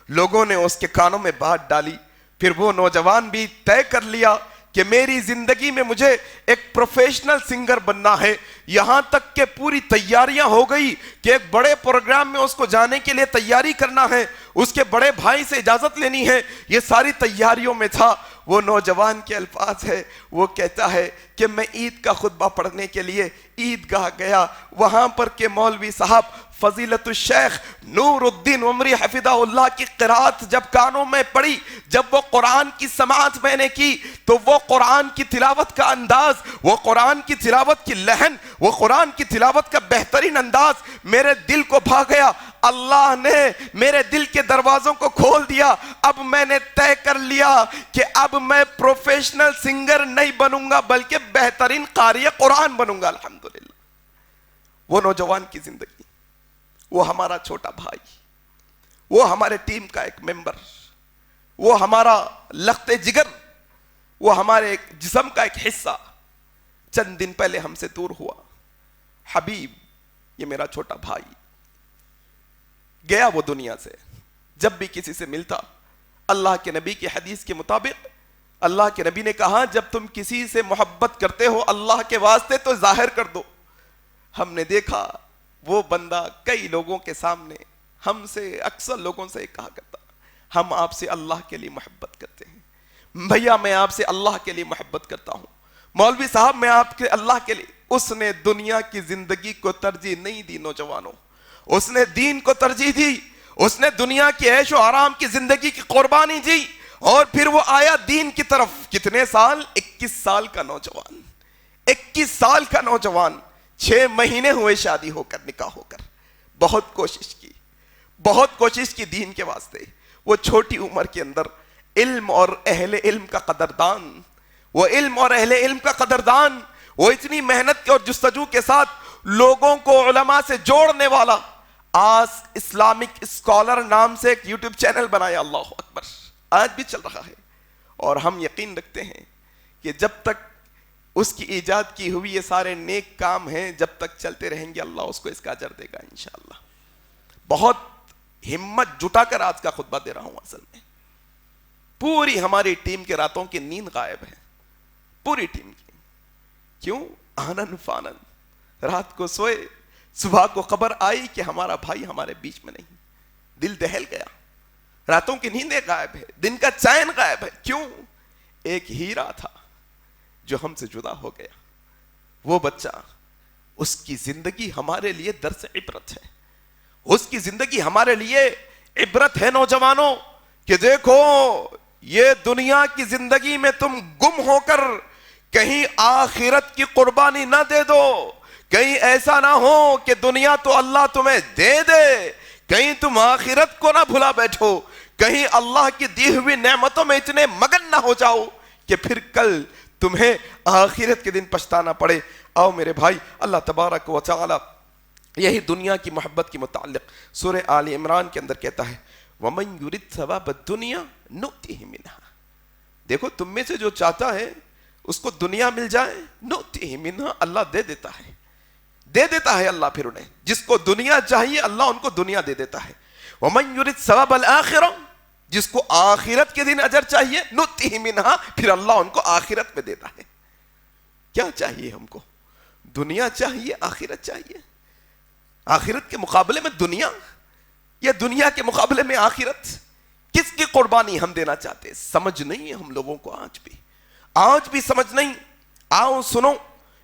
لوگوں نے اس کے کانوں میں بات ڈالی۔ پھر وہ نوجوان بھی طے کر لیا کہ میری زندگی میں مجھے ایک پروفیشنل سنگر بننا ہے۔ یہاں تک کہ پوری تیاریاں ہو گئی کہ ایک بڑے پروگرام میں اس کو جانے کے لیے تیاری کرنا ہے، اس کے بڑے بھائی سے اجازت لینی ہے۔ یہ ساری تیاریوں میں تھا۔ وہ نوجوان کے الفاظ ہے، وہ کہتا ہے کہ میں عید کا خطبہ پڑھنے کے لیے عیدگاہ گیا، وہاں پر کہ مولوی صاحب فضیلت الشیخ نور الدین عمری حفظہ اللہ کی قرات جب کانوں میں پڑی، جب وہ قرآن کی سماعت میں نے کی تو وہ قرآن کی تلاوت کا انداز، وہ قرآن کی تلاوت کی لہن، وہ قرآن کی تلاوت کا بہترین انداز میرے دل کو بھا گیا۔ اللہ نے میرے دل کے دروازوں کو کھول دیا۔ اب میں نے طے کر لیا کہ اب میں پروفیشنل سنگر نہیں بنوں گا بلکہ بہترین قاری قرآن بنوں گا۔ الحمدللہ۔ وہ نوجوان کی زندگی، وہ ہمارا چھوٹا بھائی، وہ ہمارے ٹیم کا ایک ممبر، وہ ہمارا لخت جگر، وہ ہمارے جسم کا ایک حصہ چند دن پہلے ہم سے دور ہوا۔ حبیب، یہ میرا چھوٹا بھائی گیا وہ دنیا سے۔ جب بھی کسی سے ملتا، اللہ کے نبی کی حدیث کے مطابق اللہ کے نبی نے کہا جب تم کسی سے محبت کرتے ہو اللہ کے واسطے تو ظاہر کر دو۔ ہم نے دیکھا وہ بندہ کئی لوگوں کے سامنے ہم سے، اکثر لوگوں سے کہا کرتا ہم آپ سے اللہ کے لیے محبت کرتے ہیں، بھیا میں آپ سے اللہ کے لیے محبت کرتا ہوں، مولوی صاحب میں آپ کے اللہ کے لیے۔ اس نے دنیا کی زندگی کو ترجیح نہیں دی نوجوانوں، اس نے دین کو ترجیح دی، اس نے دنیا کی عیش و آرام کی زندگی کی قربانی دی، اور پھر وہ آیا دین کی طرف۔ کتنے سال؟ 21 سال کا نوجوان، 21 سال کا نوجوان، 6 مہینے ہوئے شادی ہو کر، نکاح ہو کر۔ بہت کوشش کی، بہت کوشش کی دین کے واسطے۔ وہ چھوٹی عمر کے اندر علم اور اہل علم کا قدردان، وہ علم اور اہل علم کا قدردان، وہ اتنی محنت اور جستجو کے ساتھ لوگوں کو علماء سے جوڑنے والا۔ آج اسلامک اسکالر نام سے ایک یوٹیوب چینل بنایا، اللہ اکبر، آج بھی چل رہا ہے، اور ہم یقین رکھتے ہیں کہ جب تک اس کی ایجاد کی ہوئی یہ سارے نیک کام ہیں، جب تک چلتے رہیں گے اللہ اس کو اس کا اجر دے گا انشاءاللہ۔ بہت ہمت جٹا کر آج کا خطبہ دے رہا ہوں۔ اصل میں پوری ہماری ٹیم کے راتوں کی نیند غائب ہے، پوری ٹیم کی۔ کیوں؟ آنن فانن، رات کو سوئے، صبح کو خبر آئی کہ ہمارا بھائی ہمارے بیچ میں نہیں، دل دہل گیا، راتوں کی نیندیں غائب ہے، دن کا چین غائب ہے۔ کیوں؟ ایک ہیرا تھا جو ہم سے جدا ہو گیا، وہ بچہ، اس کی زندگی ہمارے لیے درس عبرت ہے، اس کی زندگی ہمارے لیے عبرت ہے نوجوانوں، کہ دیکھو یہ دنیا کی زندگی میں تم گم ہو کر کہیں آخرت کی قربانی نہ دے دو، کہیں ایسا نہ ہو کہ دنیا تو اللہ تمہیں دے دے، کہیں تم آخرت کو نہ بھلا بیٹھو، کہیں اللہ کی دی ہوئی نعمتوں میں اتنے مگن نہ ہو جاؤ کہ پھر کل تمہیں آخرت کے دن پچھتانا پڑے۔ آؤ میرے بھائی، اللہ تبارک و تعالی یہی دنیا کی محبت کے متعلق سورہ آل عمران کے اندر کہتا ہے وَمَن يُرِدْ ثَوَابَ الدُّنْيَا نُؤْتِهِ مِنْهَا۔ دیکھو تم میں سے جو چاہتا ہے اس کو دنیا مل جائے، نُؤْتِهِ مِنْهَا، اللہ دے دیتا ہے اللہ پھر انہیں، جس کو دنیا چاہیے اللہ ان کو دنیا دے دیتا ہے۔ وَمَن يُرِدْ ثَوَابَ الْآخِرَةِ، جس کو آخرت کے دن اجر چاہیے، نُؤْتِهِ مِنْهَا، پھر اللہ ان کو آخرت میں دیتا ہے۔ کیا چاہیے ہم کو؟ دنیا چاہیے، آخرت چاہیے؟ آخرت کے مقابلے میں دنیا یا دنیا کے مقابلے میں آخرت؟ کس کی قربانی ہم دینا چاہتے ہیں؟ سمجھ نہیں ہے ہم لوگوں کو آج بھی سمجھ نہیں۔ آؤ سنو،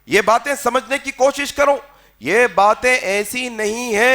یہ باتیں سمجھنے کی کوشش کرو۔ یہ باتیں ایسی نہیں ہے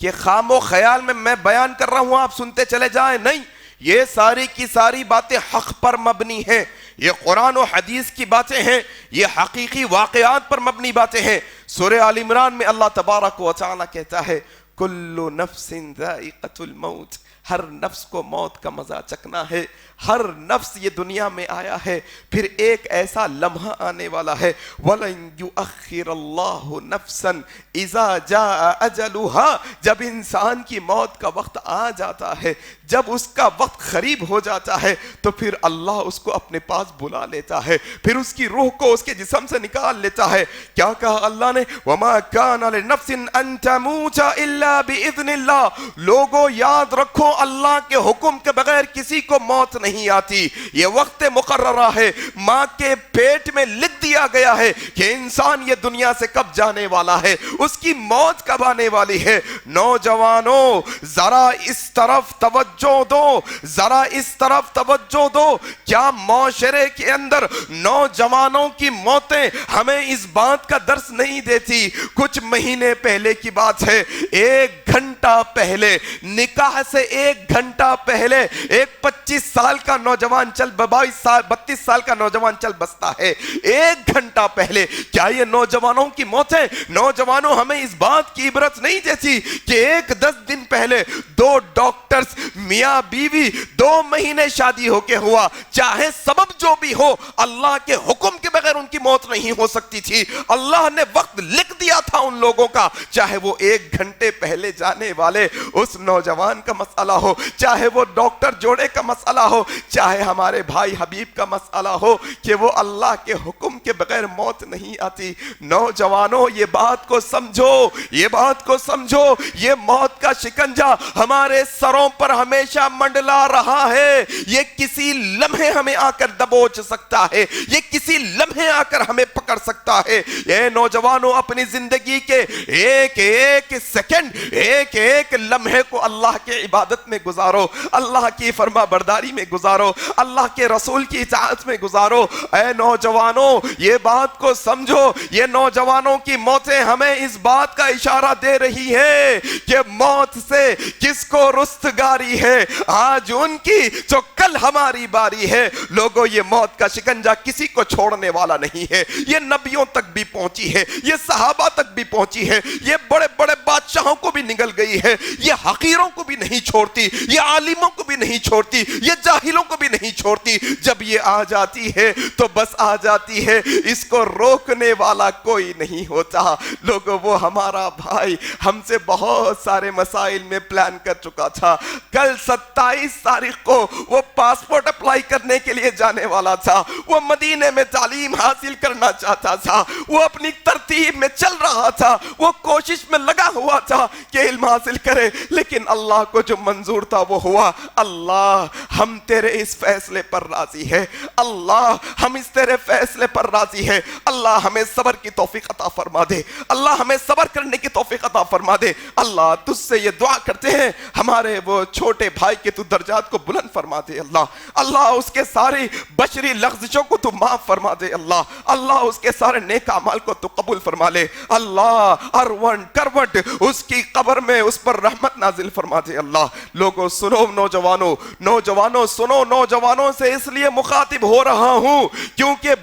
کہ خام و خیال میں بیان کر رہا ہوں آپ سنتے چلے جائیں، نہیں، یہ ساری کی ساری باتیں حق پر مبنی ہیں، یہ قرآن و حدیث کی باتیں ہیں، یہ حقیقی واقعات پر مبنی باتیں ہیں۔ سورہ آل عمران میں اللہ تبارک و تعالی کہتا ہے کل نفس ذائقۃ الموت، ہر نفس کو موت کا مزہ چکھنا ہے۔ ہر نفس یہ دنیا میں آیا ہے، پھر ایک ایسا لمحہ آنے والا ہے وَلَن يُؤَخِّرَ اللَّهُ نَفْسًا إِذَا جَاءَ أَجَلُهَا، جب انسان کی موت کا وقت آ جاتا ہے، جب اس کا وقت قریب ہو جاتا ہے تو پھر اللہ اس کو اپنے پاس بلا لیتا ہے، پھر اس کی روح کو اس کے جسم سے نکال لیتا ہے۔ کیا کہا اللہ نے؟ وَمَا كَانَ لِنَفْسٍ أَن تَمُوتَ إِلَّا بِإِذْنِ اللَّهِ۔ لوگوں یاد رکھو، اللہ کے حکم کے بغیر کسی کو موت نہیں آتی، یہ وقت مقررہ ہے، ماں کے پیٹ میں لکھ دیا گیا ہے کہ انسان یہ دنیا سے کب جانے والا ہے، اس کی موت کب آنے والی ہے۔ نوجوانوں ذرا اس طرف توجہ دو، ذرا اس طرف توجہ دو۔ کیا معاشرے کے اندر نوجوانوں کی موتیں ہمیں اس بات کا درس نہیں دیتی؟ کچھ مہینے پہلے کی بات ہے، 1 گھنٹہ پہلے، نکاح سے 1 گھنٹہ پہلے ایک 25 سال کا نوجوان 32 سال کا نوجوان چل بستا ہے، 1 گھنٹہ پہلے۔ کیا یہ نوجوانوں کی موت ہے؟ نوجوانوں ہمیں اس بات کی عبرت نہیں دیتی کہ 10 دن پہلے 2 ڈاکٹرز میاں بیوی 2 مہینے شادی ہو کے ہوا، چاہے سبب جو بھی ہو، اللہ کے حکم کے بغیر ان کی موت نہیں ہو سکتی تھی۔ اللہ نے وقت لکھ دیا تھا ان لوگوں کا، چاہے وہ 1 گھنٹے پہلے جانے والے اس نوجوان کا مسئلہ ہو، چاہے وہ ڈاکٹر جوڑے کا مسئلہ ہو، چاہے ہمارے بھائی حبیب کا مسئلہ ہو، کہ وہ اللہ کے حکم کے بغیر موت نہیں آتی۔ نوجوانوں یہ بات کو سمجھو، یہ بات کو سمجھو، یہ موت کا شکنجہ ہمارے سروں پر ہمیشہ منڈلا رہا ہے، یہ کسی لمحے ہمیں آ کر دبوچ سکتا ہے، یہ کسی لمحے آ کر ہمیں پکڑ سکتا ہے۔ یہ نوجوانوں اپنی زندگی کے ایک ایک سیکنڈ، ایک ایک لمحے کو اللہ کے عبادت میں گزارو، اللہ کی فرما برداری میں گزارو، اللہ کے رسول کی اطاعت میں گزارو۔ اے نوجوانوں یہ بات کو سمجھو، یہ نوجوانوں کی موتیں ہمیں اس بات کا اشارہ دے رہی ہے کہ موت سے کس کو رستگاری ہے، آج ان کی جو کل ہماری باری ہے۔ لوگوں یہ موت کا شکنجہ کسی کو چھوڑنے والا نہیں ہے، یہ نبیوں تک بھی پہنچی ہے، یہ صحابہ تک بھی پہنچی ہے، یہ بڑے بڑے بادشاہوں کو بھی نگل گئی ہے، یہ حقیروں کو بھی نہیں چھوڑتی، یہ عالموں کو بھی نہیں چھوڑتی، یہ جاہلوں کو بھی نہیں چھوڑتی۔ جب یہ آ جاتی ہے تو بس آ جاتی ہے، اس کو روکنے والا کوئی نہیں ہوتا۔ لوگوں وہ ہمارا بھائی ہم سے بہت سارے مسائل میں پلان کر چکا تھا، کل 27 تاریخ کو وہ پاسپورٹ اپلائی کرنے کے لیے جانے والا تھا، وہ مدینے میں تعلیم حاصل کرنا چاہتا تھا، وہ اپنی ترتیب میں چل رہا تھا، وہ کوشش میں لگا ہوا تھا کہ علم حاصل کرے، لیکن اللہ کو جو منظور تھا وہ ہوا۔ اللہ ہم تیرے اس فیصلے پر راضی ہے، اللہ ہم اس تیرے فیصلے پر راضی ہے۔ اللہ ہمیں صبر کی توفیق عطا فرما دے، اللہ ہمیں صبر کرنے کی توفیق عطا فرما دے۔ اللہ تجھ سے یہ دعا کرتے ہیں ہمارے وہ چھوٹے بھائی کے تو درجات کو بلند فرما دے اللہ، اللہ اس کے ساری بشری لغزشوں کو تو معاف فرما دے اللہ، اللہ اس کے سارے نیک اعمال کو تو قبول فرما لے اللہ۔ اروند کروٹ اس کی قبر قبر میں اس پر رحمت نازل فرما دے اللہ. لوگوں سنو نوجوانوں سنو. نوجوانوں سے اس لیے مخاطب ہو رہا ہوں کیونکہ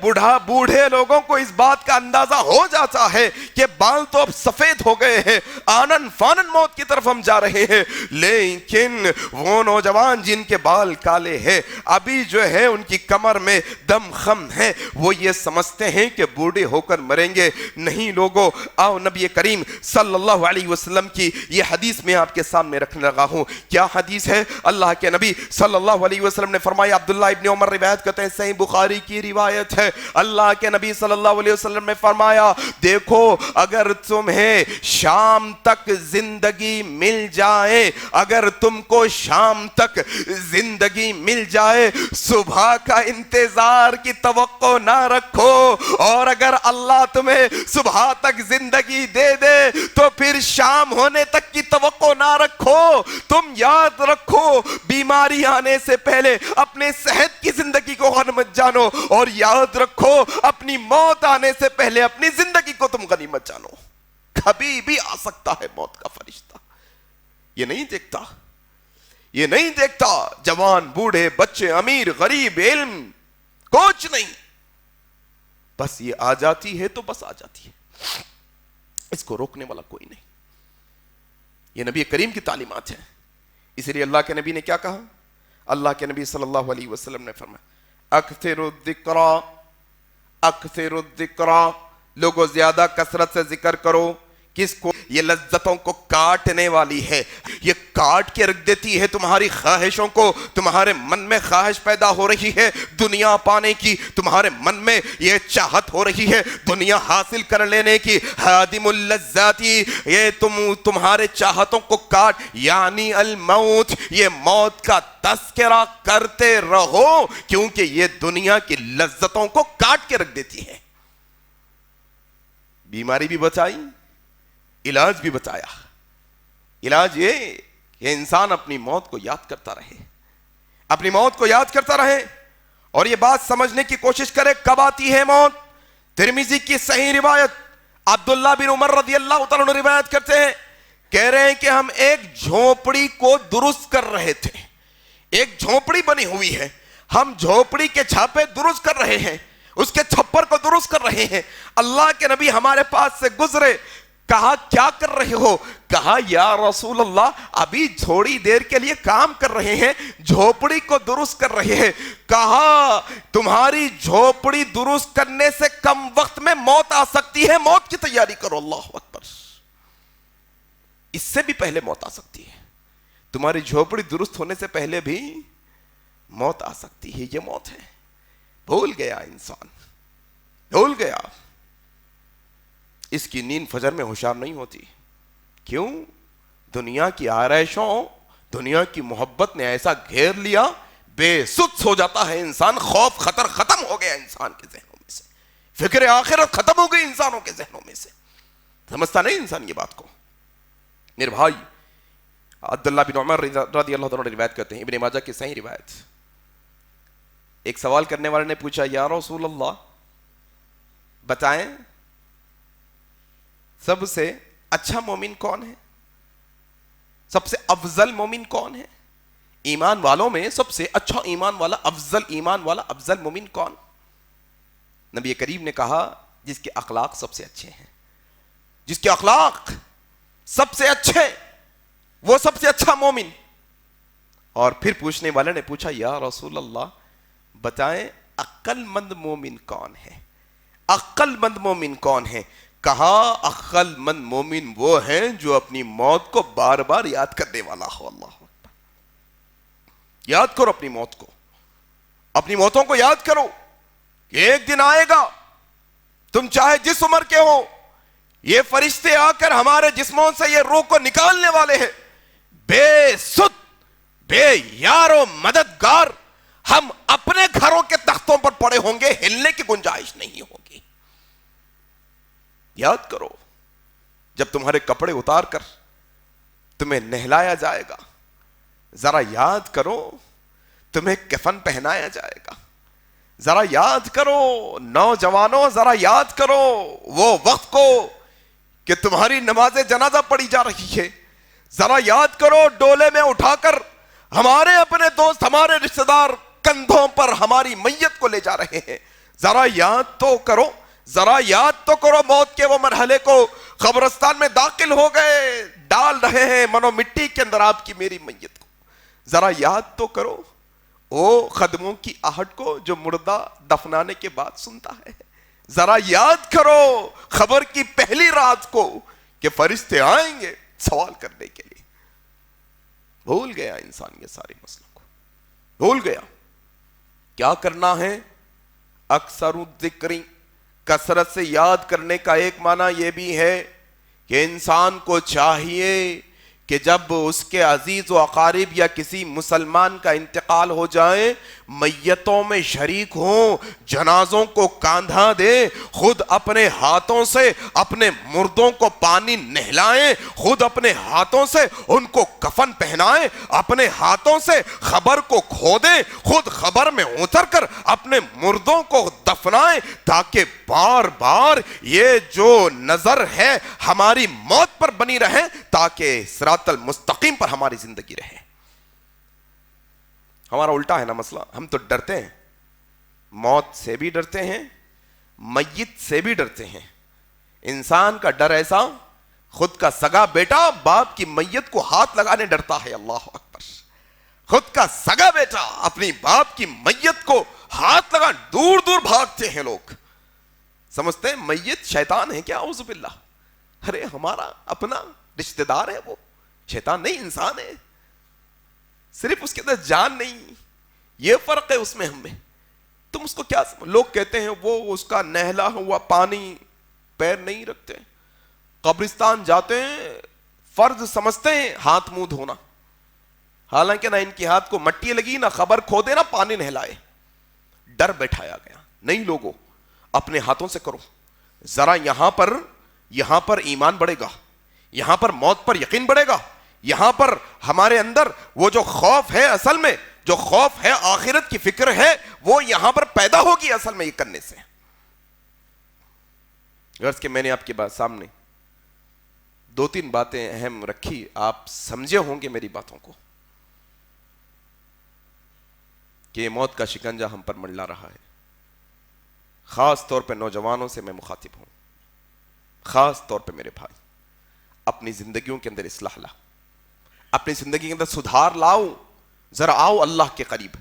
بوڑھے لوگوں کو اس بات کا اندازہ ہو جاتا ہے کہ بال تو اب سفید ہو گئے ہیں, آنن فانن موت کی طرف ہم جا رہے ہیں. لیکن وہ نوجوان جن کے بال کالے ہیں, ابھی جو ہے ان کی کمر میں دم خم ہے, وہ یہ سمجھتے ہیں کہ بوڑھے ہو کر مریں گے. نہیں لوگوں, آؤ نبی کریم صلی اللہ علیہ وسلم کی یہ حدیث میں آپ کے سامنے رکھنے لگا ہوں. کیا حدیث ہے؟ اللہ کے نبی صلی اللہ علیہ وسلم نے فرمایا, عبداللہ ابن عمر روایت کرتے ہیں, صحیح بخاری کی روایت ہے, اللہ کے نبی صلی اللہ علیہ وسلم نے فرمایا, دیکھو اگر تمہیں شام تک زندگی مل جائے, اگر تم کو شام تک زندگی مل جائے, صبح کا انتظار کی توقع نہ رکھو, اور اگر اللہ تمہیں صبح تک زندگی دے دے تو پھر شام ہونے تک کی توقع نہ رکھو. تم یاد رکھو, بیماری آنے سے پہلے اپنے صحت کی زندگی کو غنیمت جانو, اور یاد رکھو اپنی موت آنے سے پہلے اپنی زندگی کو تم غنیمت جانو. کبھی بھی آ سکتا ہے موت کا فرشتہ. یہ نہیں دیکھتا جوان بوڑھے بچے امیر غریب علم کچھ نہیں, بس یہ آ جاتی ہے تو بس آ جاتی ہے, اس کو روکنے والا کوئی نہیں. یہ نبی کریم کی تعلیمات ہیں. اسی لیے اللہ کے نبی نے کیا کہا؟ اللہ کے نبی صلی اللہ علیہ وسلم نے فرمایا, اکثر الذکر, لوگوں زیادہ کثرت سے ذکر کرو. کس کو؟ یہ لذتوں کو کاٹنے والی ہے, یہ کاٹ کے رکھ دیتی ہے تمہاری خواہشوں کو. تمہارے من میں خواہش پیدا ہو رہی ہے دنیا پانے کی, تمہارے من میں یہ چاہت ہو رہی ہے دنیا حاصل کر لینے کی. حادم اللذاتی, یہ تمہارے چاہتوں کو کاٹ, یعنی الموت, یہ موت کا تذکرہ کرتے رہو, کیونکہ یہ دنیا کی لذتوں کو کاٹ کے رکھ دیتی ہے. بیماری بھی بچائی, علاج بھی بتایا. علاج یہ کہ انسان اپنی موت کو یاد کرتا رہے, اپنی موت کو یاد کرتا رہے, اور یہ بات سمجھنے کی کوشش کرے کب آتی ہے موت. ترمذی کی صحیح روایت, عبداللہ بن عمر رضی اللہ تعالیٰ عنہ روایت کرتے ہیں, کہہ رہے ہیں کہ ہم ایک جھونپڑی کو درست کر رہے تھے. ایک جھونپڑی بنی ہوئی ہے, ہم جھونپڑی کے چھاپے درست کر رہے ہیں, اس کے چھپر کو درست کر رہے ہیں. اللہ کے نبی ہمارے پاس سے گزرے, کہا کیا کر رہے ہو؟ کہا یا رسول اللہ ابھی تھوڑی دیر کے لیے کام کر رہے ہیں, جھوپڑی کو درست کر رہے ہیں. کہا تمہاری جھوپڑی درست کرنے سے کم وقت میں موت آ سکتی ہے, موت کی تیاری کرو. اللہ اکبر, اس سے بھی پہلے موت آ سکتی ہے. تمہاری جھوپڑی درست ہونے سے پہلے بھی موت آ سکتی ہے. یہ موت ہے. بھول گیا انسان, بھول گیا. اس کی نیند فجر میں ہوشیار نہیں ہوتی. کیوں؟ دنیا کی آرائشوں, دنیا کی محبت نے ایسا گھیر لیا, بے سدس ہو جاتا ہے انسان. خوف خطر ختم ہو گیا انسان کے ذہنوں میں سے, فکر آخرت ختم ہو گئی انسانوں کے ذہنوں میں سے. سمجھتا نہیں انسان یہ بات کو. میرے بھائی, عبداللہ بن عمر رضی اللہ عنہ روایت کرتے ہیں, ابن ماجہ کی صحیح روایت. ایک سوال کرنے والے نے پوچھا, یا رسول اللہ بتائیں سب سے اچھا مومن کون ہے, سب سے افضل مومن کون ہے, ایمان والوں میں سب سے اچھا ایمان والا, افضل ایمان والا, افضل مومن کون؟ نبی کریم نے کہا جس کے اخلاق سب سے اچھے ہیں, جس کے اخلاق سب سے اچھے, وہ سب سے اچھا مومن. اور پھر پوچھنے والے نے پوچھا, یا رسول اللہ بتائیں عقل مند مومن کون ہے, عقل مند مومن کون ہے؟ کہا عقل مند مومن وہ ہیں جو اپنی موت کو بار بار یاد کرنے والا ہو. اللہ اکبر, یاد کرو اپنی موت کو, اپنی موتوں کو یاد کرو کہ ایک دن آئے گا, تم چاہے جس عمر کے ہو, یہ فرشتے آ کر ہمارے جسموں سے یہ روح کو نکالنے والے ہیں. بے سد, بے یار و مددگار, ہم اپنے گھروں کے تختوں پر پڑے ہوں گے, ہلنے کی گنجائش نہیں ہوگی. یاد کرو جب تمہارے کپڑے اتار کر تمہیں نہلایا جائے گا, ذرا یاد کرو تمہیں کفن پہنایا جائے گا. ذرا یاد کرو نوجوانوں, ذرا یاد کرو وہ وقت کو کہ تمہاری نماز جنازہ پڑھی جا رہی ہے, ذرا یاد کرو ڈولے میں اٹھا کر ہمارے اپنے دوست ہمارے رشتہ دار کندھوں پر ہماری میت کو لے جا رہے ہیں. ذرا یاد تو کرو, ذرا یاد تو کرو موت کے وہ مرحلے کو. قبرستان میں داخل ہو گئے, ڈال رہے ہیں منو مٹی کے اندر آپ کی میری میت کو. ذرا یاد تو کرو او قدموں کی آہٹ کو جو مردہ دفنانے کے بعد سنتا ہے. ذرا یاد کرو خبر کی پہلی رات کو کہ فرشتے آئیں گے سوال کرنے کے لیے. بھول گیا انسان یہ سارے مسئلوں کو, بھول گیا. کیا کرنا ہے؟ اکثر الذکری, کثرت سے یاد کرنے کا ایک معنی یہ بھی ہے کہ انسان کو چاہیے کہ جب اس کے عزیز و اقارب یا کسی مسلمان کا انتقال ہو جائے میتوں میں شریک ہوں, جنازوں کو کاندھا دے, خود اپنے ہاتھوں سے اپنے مردوں کو پانی نہلائیں, خود اپنے ہاتھوں سے ان کو کفن پہنائیں, اپنے ہاتھوں سے خبر کو کھودیں, خود خبر میں اتر کر اپنے مردوں کو دفنائیں, تاکہ بار بار یہ جو نظر ہے ہماری موت پر بنی رہے, تاکہ صراط المستقیم پر ہماری زندگی رہے. ہمارا الٹا ہے نا مسئلہ, ہم تو ڈرتے ہیں, موت سے بھی ڈرتے ہیں, میت سے بھی ڈرتے ہیں. انسان کا ڈر ایسا, خود کا سگا بیٹا باپ کی میت کو ہاتھ لگانے ڈرتا ہے. اللہ اکبر. خود کا سگا بیٹا اپنی باپ کی میت کو ہاتھ لگا, دور دور بھاگتے ہیں لوگ, سمجھتے ہیں میت شیطان ہے کیا, اعوذ باللہ. ارے ہمارا اپنا رشتہ دار ہے, وہ شیطان نہیں انسان ہے, صرف اس کے اندر جان نہیں, یہ فرق ہے اس میں ہم میں. تم اس کو کیا لوگ کہتے ہیں وہ اس کا نہلا ہوا پانی پیر نہیں رکھتے, قبرستان جاتے ہیں فرض سمجھتے ہیں ہاتھ منہ دھونا, حالانکہ نہ ان کے ہاتھ کو مٹی لگی, نہ خبر کھودے, نہ پانی نہلائے. ڈر بیٹھایا گیا. نہیں لوگوں, اپنے ہاتھوں سے کرو. ذرا یہاں پر ایمان بڑھے گا, یہاں پر موت پر یقین بڑھے گا, یہاں پر ہمارے اندر وہ جو خوف ہے, اصل میں جو خوف ہے آخرت کی فکر ہے, وہ یہاں پر پیدا ہوگی اصل میں یہ کرنے سے. غرض کہ میں نے آپ کے سامنے 2-3 باتیں اہم رکھی, آپ سمجھے ہوں گے میری باتوں کو کہ یہ موت کا شکنجہ ہم پر منڈلا رہا ہے. خاص طور پہ نوجوانوں سے میں مخاطب ہوں, خاص طور پہ میرے بھائی, اپنی زندگیوں کے اندر اصلاح لا, اپنی زندگی کے اندر سدھار لاؤ. ذرا آؤ اللہ کے قریب,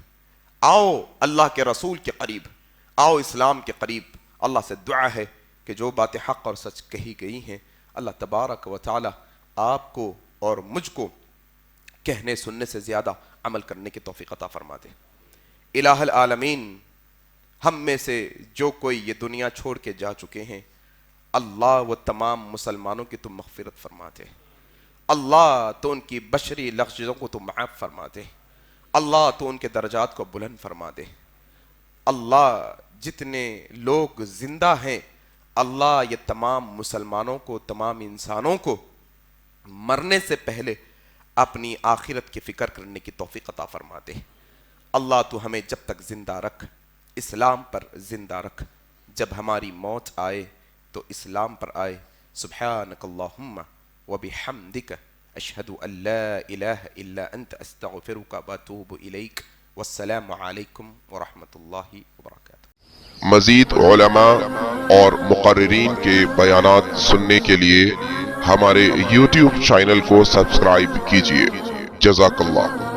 آؤ اللہ کے رسول کے قریب, آؤ اسلام کے قریب. اللہ سے دعا ہے کہ جو باتیں حق اور سچ کہی گئی ہیں اللہ تبارک و تعالی آپ کو اور مجھ کو کہنے سننے سے زیادہ عمل کرنے کی توفیق عطا فرما دے. الہ العالمین, ہم میں سے جو کوئی یہ دنیا چھوڑ کے جا چکے ہیں, اللہ وہ تمام مسلمانوں کی تم مغفرت فرما دے. اللہ تو ان کی بشری لغزشوں کو تو معاف فرما دے. اللہ تو ان کے درجات کو بلند فرما دے. اللہ جتنے لوگ زندہ ہیں, اللہ یہ تمام مسلمانوں کو, تمام انسانوں کو مرنے سے پہلے اپنی آخرت کی فکر کرنے کی توفیق عطا فرما دے. اللہ تو ہمیں جب تک زندہ رکھ, اسلام پر زندہ رکھ. جب ہماری موت آئے تو اسلام پر آئے. سبحانک اللہم وبحمدک اشہد ان لا الہ الا انت استغفرک واتوب الیک. والسلام علیکم ورحمۃ اللہ وبرکاتہ. مزید علماء اور مقررین کے بیانات سننے کے لیے ہمارے YouTube چینل کو سبسکرائب کیجیے. جزاک اللہ.